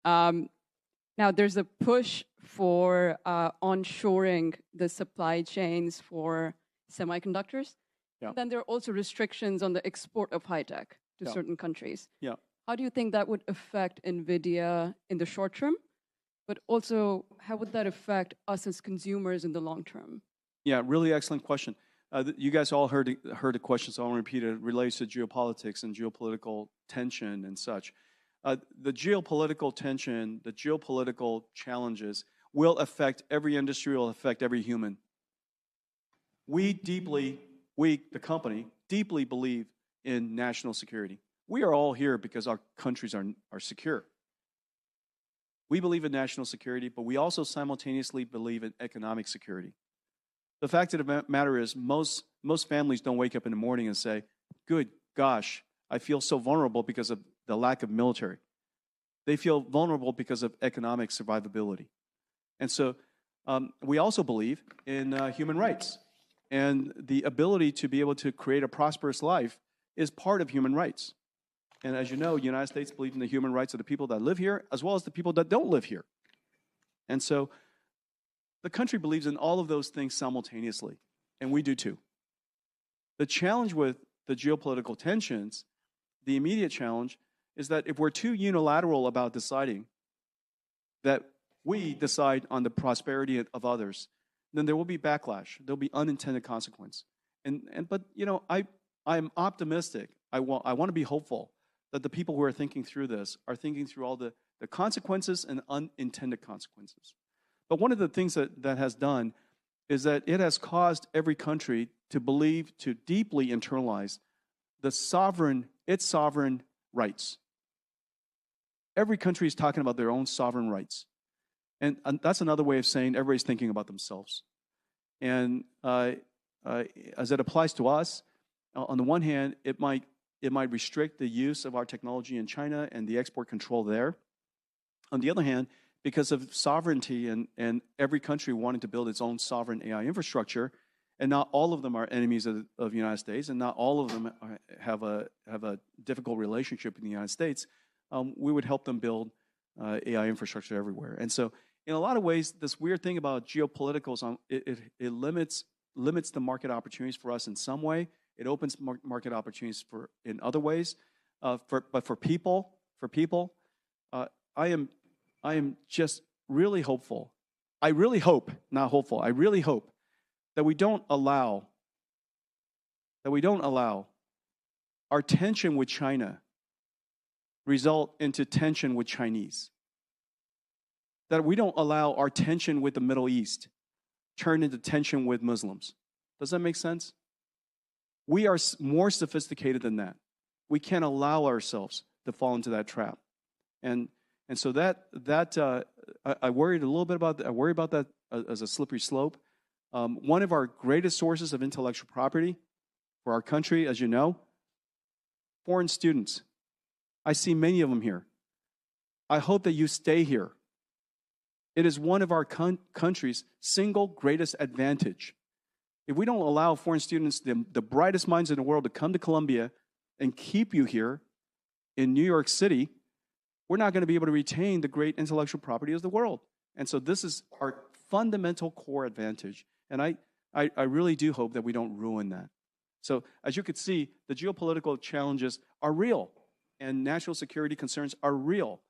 Um, Now, there's a push for onshoring the supply chains for semiconductors. Yeah. Then there are also restrictions on the export of high tech to Yeah. certain countries. Yeah. How do you think that would affect NVIDIA in the short term? But also, how would that affect us as consumers in the long term? Yeah, really excellent question. You guys all heard the question, so I won't repeat it. It relates to geopolitics and geopolitical tension and such. The geopolitical tension, the geopolitical challenges will affect every industry, will affect every human. We, the company, deeply believe in national security. We are all here because our countries are secure. We believe in national security, but we also simultaneously believe in economic security. The fact of the matter is, most families don't wake up in the morning and say, good gosh, I feel so vulnerable because of the lack of military. They feel vulnerable because of economic survivability. And so we also believe in human rights. And the ability to be able to create a prosperous life is part of human rights. And as you know, the United States believes in the human rights of the people that live here, as well as the people that don't live here. And so the country believes in all of those things simultaneously, and we do too. The challenge with the geopolitical tensions, the immediate challenge, is that if we're too unilateral about deciding that we decide on the prosperity of others, then there will be backlash. There'll be unintended consequence. But you know, I'm optimistic. I want to be hopeful that the people who are thinking through this are thinking through all the consequences and unintended consequences. But one of the things that has done is that it has caused every country to believe, to deeply internalize its sovereign rights. Every country is talking about their own sovereign rights. And that's another way of saying everybody's thinking about themselves. And as it applies to us, on the one hand, it might restrict the use of our technology in China and the export control there. On the other hand, because of sovereignty and every country wanting to build its own sovereign AI infrastructure, and not all of them are enemies of the United States, and not all of them have a difficult relationship with the United States, we would help them build AI infrastructure everywhere. And so, in a lot of ways, this weird thing about geopoliticals, it limits the market opportunities for us in some way. It opens market opportunities in other ways. But for people, I am just really hopeful. I really hope, not hopeful. I really hope that we don't allow our tension with China result into tension with Chinese. That we don't allow our tension with the Middle East turn into tension with Muslims. Does that make sense? We are more sophisticated than that. We can't allow ourselves to fall into that trap. And so I worried a little bit about that. I worry about that as a slippery slope. One of our greatest sources of intellectual property for our country, as you know, foreign students. I see many of them here. I hope that you stay here. It is one of our country's single greatest advantage. If we don't allow foreign students, the brightest minds in the world, to come to Columbia and keep you here in New York City, we're not going to be able to retain the great intellectual property of the world. And so this is our fundamental core advantage. And I really do hope that we don't ruin that. So as you could see, the geopolitical challenges are real, and national security concerns are real.